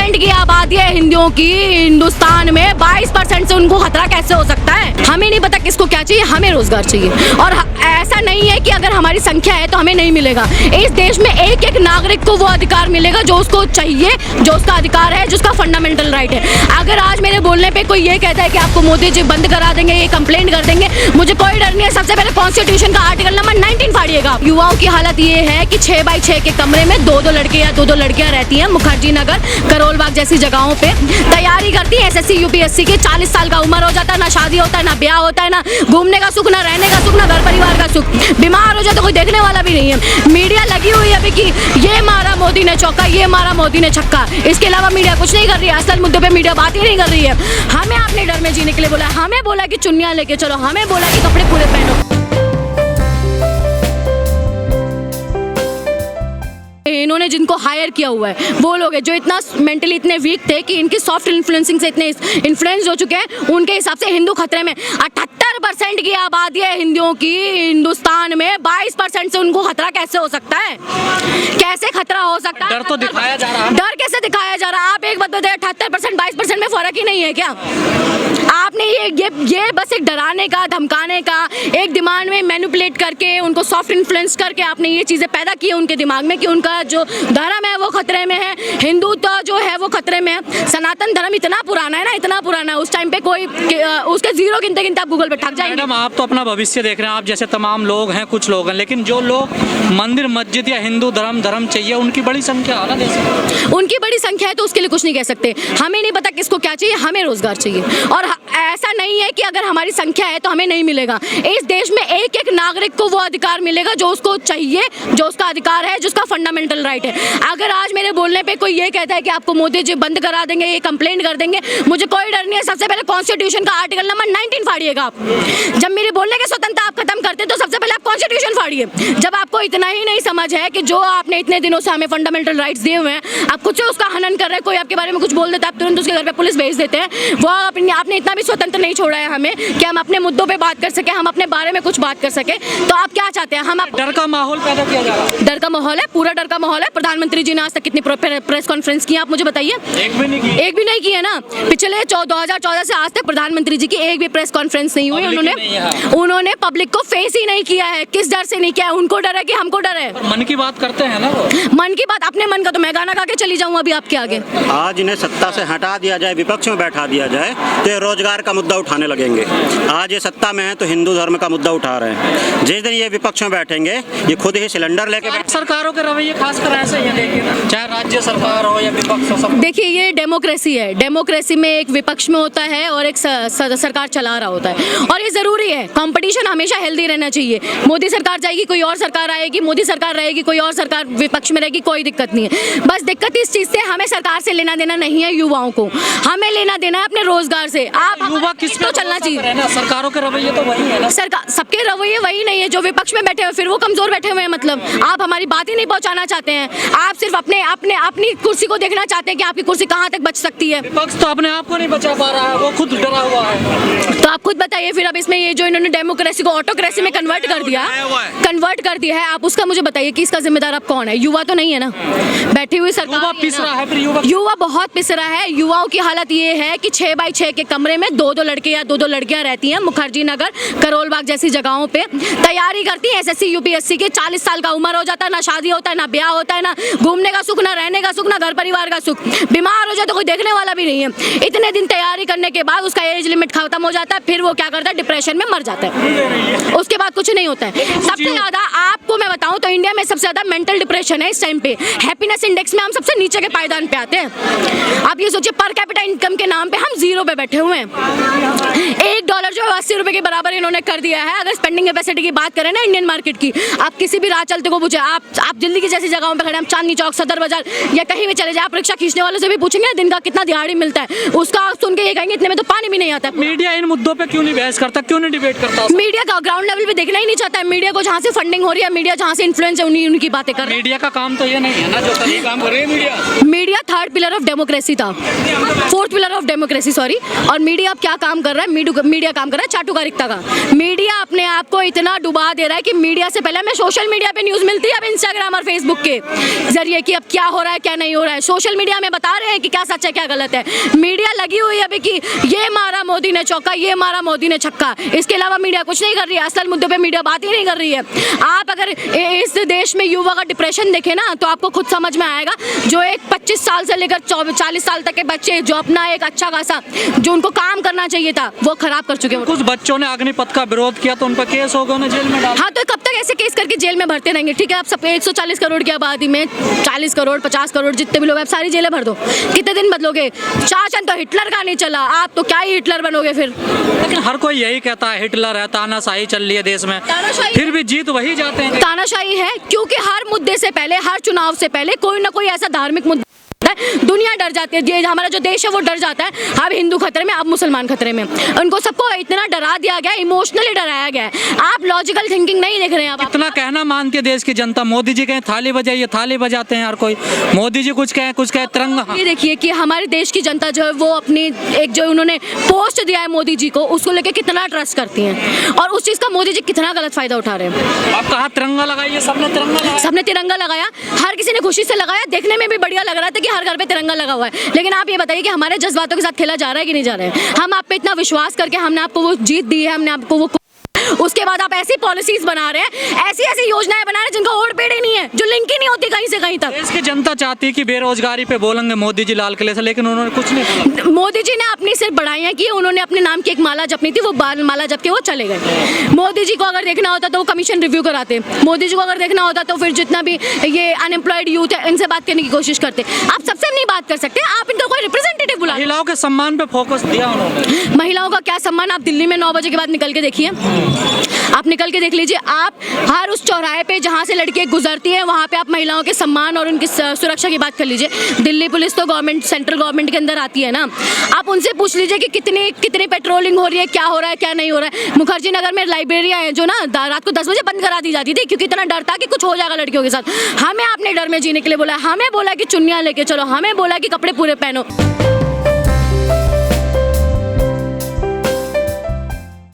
30% की आबादी है हिंदुओं की हिंदुस्तान में, 22% से उनको खतरा कैसे हो सकता है? हमें नहीं पता किसको क्या चाहिए, हमें रोजगार चाहिए। और ऐसा नहीं है कि अगर हमारी संख्या है तो हमें नहीं मिलेगा। इस देश में एक एक नागरिक को वो अधिकार मिलेगा जो उसको चाहिए, जो उसका अधिकार है, जो उसका फंडामेंटल राइट है। अगर आज मेरे बोलने पे कोई ये कहता है कि आपको मोदी जी बंद करा देंगे, ये कंप्लेंट कर देंगे, मुझे कोई डर नहीं है। सबसे पहले कॉन्स्टिट्यूशन का आर्टिकल नंबर 19 फाड़िएगा। युवाओं की हालत ये है कि 6x6 के कमरे में 2-2 लड़के या 2-2 लड़कियां रहती हैं। मुखर्जी नगर, करोल बाग जैसी जगहों पे तैयारी करती है एसएससी यूपीएससी की। 40 साल का उम्र हो जाता है, ना शादी होता है, ना ब्याह होता है, ना घूमने का सुख, ना रहने का सुख, ना घर परिवार का सुख। बीमार हो जाए तो कोई देखने वाला भी नहीं है। मीडिया लगी हुई है अभी कि ये मारा मोदी ने चौका, ये मारा मोदी ने छक्का। इसके अलावा मीडिया कुछ नहीं कर रही है। असल मुद्दे पे मीडिया बात ही नहीं कर रही है। हमें अपने डर में जीने के लिए बोला, हमें बोला कि चुन्नियां लेके चलो, हमें बोला कि कपड़े पूरे पहनो। इन्होंने जिनको हायर किया हुआ है वो लोग हैं जो इतना मेंटली इतने वीक थे कि इनकी सॉफ्ट इन्फ्लुएंसिंग से इतने इन्फ्लुएंस हो चुके हैं। उनके हिसाब से हिंदू खतरे में। 78% की आबादी है हिंदुओं की हिंदुस्तान में, 22% से उनको खतरा कैसे हो सकता है? कैसे खतरा हो सकता है? डर तो दिखाया जा रहा है। डर कैसे दिखाया जा रहा है? आप एक बात बताइए, 78% 22% में फर्क ही नहीं है क्या? आपने ये बस एक डराने का, धमकाने का, एक दिमाग में मैनिपुलेट करके, उनको सॉफ्ट इन्फ्लुएंस करके आपने ये चीजें पैदा की है उनके दिमाग में कि उनका जो धर्म है वो खतरे में है, हिंदुत्व जो है वो खतरे में है। सनातन धर्म इतना पुराना है ना, इतना पुराना है, उस टाइम पे कोई उसके जीरो गिनते गिनते आप गूगल पे ठग जाएंगे। मैडम, आप तो अपना भविष्य देख रहे हैं, आप जैसे तमाम लोग हैं, कुछ लोग हैं, लेकिन जो लोग मंदिर मस्जिद या हिंदू धर्म चाहिए, उनकी बड़ी संख्या है ना देश में। उनकी बड़ी संख्या है तो उसके लिए कुछ नहीं कह सकते। हमें नहीं पता किसको क्या चाहिए, हमें रोजगार चाहिए। और ऐसा नहीं है कि अगर हमारी संख्या है तो हमें नहीं मिलेगा। इस देश में एक एक नागरिक को वो अधिकार मिलेगा जो उसको चाहिए, जो उसका अधिकार है, जो उसका फंडामेंटल राइट है। अगर आज मेरे बोलने पे कोई ये कहता है कि आपको मोदी जी बंद करा देंगे, ये कंप्लेंट कर देंगे, मुझे कोई डर नहीं है। सबसे पहले कॉन्स्टिट्यूशन का आर्टिकल नंबर 19 फाड़िएगा आप। जब मेरे बोलने की स्वतंत्रता आप खत्म करते तो सबसे पहले आप कॉन्स्टिट्यूशन फाड़िए। जब आपको इतना ही नहीं समझ है कि जो आपने इतने दिनों से हमें फंडामेंटल राइट्स दिए हुए हैं, आप खुद से उसका हनन कर रहे हैं। कोई आपके बारे में कुछ बोल देता है, आप तुरंत उसके घर पे पुलिस भेज देते हैं। वो आपने इतना भी स्वतंत्र नहीं छोड़ा है हमें कि हम अपने मुद्दों पे बात कर सके, हम अपने बारे में कुछ बात कर सके। तो आप क्या चाहते हैं? हम डर का माहौल पैदा किया जा रहा है। डर का माहौल है, पूरा डर का माहौल है। प्रधानमंत्री जी ने आज तक कितनी प्रेस कॉन्फ्रेंस की आप मुझे बताइए? एक भी नहीं की। एक भी नहीं की है ना। पिछले 2014 से आज तक प्रधानमंत्री जी की एक भी प्रेस कॉन्फ्रेंस नहीं हुई। उन्होंने पब्लिक को फेस ही नहीं किया है। किस डर से नहीं किया है? उनको डर है कि हमको डर है? मन की बात करते हैं ना वो। मन की बात, अपने मन का तो मैं गाना गा के चली जाऊँ अभी आपके आगे। आज इन्हें सत्ता से हटा दिया जाए, विपक्ष में बैठा दिया जाए तो ये रोजगार का मुद्दा उठाने लगेंगे। आज ये सत्ता में है तो हिंदू धर्म का मुद्दा उठा रहे हैं। जिस दिन ये विपक्ष में बैठेंगे, ये खुद ही सिलेंडर लेके सरकारों के रवैये खासकर ऐसे ही देखिए, चाहे राज्य सरकार हो या विपक्ष हो, सब। देखिए, ये डेमोक्रेसी है। डेमोक्रेसी में एक विपक्ष में होता है और एक सरकार चला रहा होता है, और ये जरूरी है। कंपटीशन हमेशा हेल्दी रहना चाहिए। मोदी सरकार जाएगी, कोई और सरकार आएगी, मोदी सरकार रहेगी, कोई और सरकार विपक्ष में रहेगी, कोई दिक्कत नहीं है। बस दिक्कत इस चीज से, हमें सरकार से लेना देना नहीं है, युवाओं को हमें लेना देना है अपने रोजगार से। आप युवा किस तो चलना चाहिए। सरकारों के रवैये तो वही है ना। सरकार सबके रवैये वही नहीं है। जो विपक्ष में बैठे हुए फिर वो कमजोर बैठे हुए हैं। मतलब आप हमारी बात ही नहीं पहुंचाना चाहते हैं। आप सिर्फ अपनी कुर्सी को देखना चाहते हैं कि आपकी कुर्सी कहां तक बच सकती है। विपक्ष तो अपने आप को नहीं बचा पा रहा है, वो खुद डरा हुआ है। तो आप खुद बताइए फिर। अब इसमें ये जो इन्होंने डेमोक्रेसी को ऑटोक्रेसी में कन्वर्ट कर दिया है, आप उसका मुझे बताइए कि इसका जिम्मेदार आप कौन है? युवा तो नहीं है ना, बैठी हुई सरकार पिस रहा है। फिर युवा बहुत पिस रहा है। युवाओं की हालत ये है कि 6x6 के कमरे में 2-2 लड़के या 2-2 लड़कियां रहती हैं। मुखर्जी नगर, करोल बाग जैसी जगहों पे तैयारी करती है एसएससी यूपीएससी की। 40 साल का उम्र हो जाता है, ना शादी होता है, ना ब्याह होता है, ना घूमने का सुख, ना रहने का सुख, ना घर परिवार का सुख। बीमार हो जाए तो कोई देखने वाला भी नहीं है। इतने दिन तैयारी करने के बाद उसका एज लिमिट खत्म हो जाता है, फिर वो क्या करता है? डिप्रेशन में मर जाता है। उसके बाद कुछ नहीं होता है। सबसे ज्यादा आपको मैं बताऊं तो इंडिया में सबसे ज्यादा मेंटल डिप्रेशन है इस टाइम पे। हैप्पीनेस इंडेक्स में हम सबसे नीचे के पायदान पे आते हैं। आप ये सोचिए, पर कैपिटा इनकम के नाम पे हम जीरो पे बैठे हुए हैं। $1 जो 80 रुपए के बराबर इन्होंने कर दिया है। अगर स्पेंडिंग कैपेसिटी की बात करें ना इंडियन मार्केट की, आप किसी भी राह चलते को पूछे, आप दिल्ली की जैसी जगहों पे खड़े, हम चांदनी चौक, सदर बाजार या कहीं भी चले जाए, आप रिक्शा खींचने वालों से भी पूछेंगे दिन का कितना दिहाड़ी मिलता है, उसका सुन के ये कहेंगे इतने में तो पानी भी नहीं आता। मीडिया इन मुद्दों पे क्यों नहीं बहस करता, क्यों नहीं डिबेट करता? मीडिया का ग्राउंड लेवल पे देखना ही नहीं चाहता है। मीडिया को जहाँ से फंडिंग हो रही है, मीडिया जहाँ से इन्फ्लुएंस है, उन्हीं उनकी बातें कर रहे हैं। मीडिया का काम तो ये नहीं है ना जो सही काम कर रही है। Media third pillar of democracy था, fourth pillar of democracy sorry. और मीडिया अब क्या काम कर रहा है, मीडिया काम कर रहा है चाटुकारिता का। मीडिया अपने आप को इतना डुबा दे रहा है कि मीडिया से पहले हमें सोशल मीडिया पे न्यूज़ मिलती है, अब इंस्टाग्राम और फेसबुक के जरिए कि अब क्या हो रहा है क्या नहीं हो रहा है। सोशल मीडिया हमें बता रहे हैं कि क्या सच है क्या गलत है। मीडिया लगी हुई है अभी कि ये मारा मोदी ने चौका, ये मारा मोदी ने छक्का, इसके अलावा मीडिया कुछ नहीं कर रही है। असल मुद्दों पे मीडिया बात ही नहीं कर रही है। आप अगर इस देश में युवा का डिप्रेशन देखें ना तो आपको खुद समझ में आएगा। जो एक 25 साल से लेकर 40 साल तक के बच्चे जो अपना एक अच्छा खासा जो उनको काम करना चाहिए था वो खराब कर चुके हैं। कुछ बच्चों ने अग्निपथ का विरोध किया तो उन पर केस होगा, उन्हें जेल में डाल। हाँ, तो कब तक ऐसे केस करके जेल में भरते रहेंगे? ठीक है, आप सब 140 करोड़ की आबादी में 40 करोड़ 50 करोड़ जितने भी लोग हैं आप सारी जेलें भर दो, कितने दिन बदलोगे? शासन तो हिटलर का नहीं चला, आप तो क्या ही हिटलर बनोगे फिर। लेकिन हर कोई यही कहता है हिटलर है, तानाशाही चल रही है देश में, तानाशाही फिर भी जीत वही जाते हैं। तानाशाही है क्योंकि हर मुद्दे से पहले, हर चुनाव से पहले कोई ना कोई ऐसा धार्मिक मुद्दा है, दुनिया डर जाती है। ये हमारा जो देश है वो डर जाता है, अब हिंदू खतरे में, अब मुसलमान खतरे में। उनको सबको इतना डरा दिया गया, इमोशनली डराया गया है। आप लॉजिकल थिंकिंग नहीं देख रहे हैं। आप इतना कहना मानती है देश की जनता। मोदी जी कहें थाली बजाइए, थाली बजाते हैं हर कोई। मोदी जी कुछ कहे तिरंगा। ये देखिए कि हमारे देश की जनता जो है वो अपनी एक जो उन्होंने पोस्ट दिया है मोदी जी को, उसको लेके कितना ट्रस्ट करती हैं और उस चीज़ का मोदी जी कितना गलत फायदा उठा रहे हैं। आप कहा तिरंगा लगाइए, सबने तिरंगा लगाया। सबने तिरंगा लगाया, हर किसी ने खुशी से लगाया, देखने में भी बढ़िया लग रहा था कि हर घर पे तिरंगा लगा हुआ है। लेकिन आप ये बताइए कि हमारे जज्बातों के साथ खेला जा रहा है कि नहीं जा रहा है? हम आप पे इतना विश्वास करके हमने आपको वो जीत दी है, हमने आपको वो, उसके बाद आप ऐसी पॉलिसीज बना रहे हैं, ऐसी ऐसी योजनाएं बना रहे हैं जिनका ओढ़ पेड़ ही नहीं है, जो लिंक ही नहीं होती कहीं से कहीं तक। देश की जनता चाहती है कि बेरोजगारी पे बोलेंगे मोदी जी लाल किले से, लेकिन उन्होंने कुछ नहीं बोला। मोदी जी ने अपनी सिर्फ बढ़ाइयाँ की, उन्होंने अपने नाम की एक माला जपनी थी, वो माला जप के वो चले गए। मोदी जी को अगर देखना होता तो वो कमीशन रिव्यू कराते। मोदी जी को अगर देखना होता तो फिर जितना भी ये अनएम्प्लॉयड यूथ है इनसे बात करने की कोशिश करते। आप सबसे नहीं बात कर सकते, आप इनका कोई रिप्रेजेंटेटिव बुला। महिलाओं के सम्मान पे फोकस दिया उन्होंने। महिलाओं का क्या सम्मान? आप दिल्ली में 9 बजे के बाद निकल के देखिए, आप निकल के देख लीजिए। आप हर उस चौराहे पे जहाँ से लड़कियाँ गुजरती हैं वहाँ पे आप महिलाओं के सम्मान और उनकी सुरक्षा की बात कर लीजिए। दिल्ली पुलिस तो गवर्नमेंट, सेंट्रल गवर्नमेंट के अंदर आती है ना, आप उनसे पूछ लीजिए कि कितनी पेट्रोलिंग हो रही है, क्या हो रहा है क्या नहीं हो रहा है। मुखर्जी नगर में लाइब्रेरियाँ हैं जो ना रात को 10 बजे बंद करा दी जाती थी क्योंकि इतना डर था कि कुछ हो जाएगा लड़कियों के साथ। हमें आपने डर में जीने के लिए बोला, हमें बोला कि चुन्नियाँ लेके चलो, हमें बोला कि कपड़े पूरे पहनो।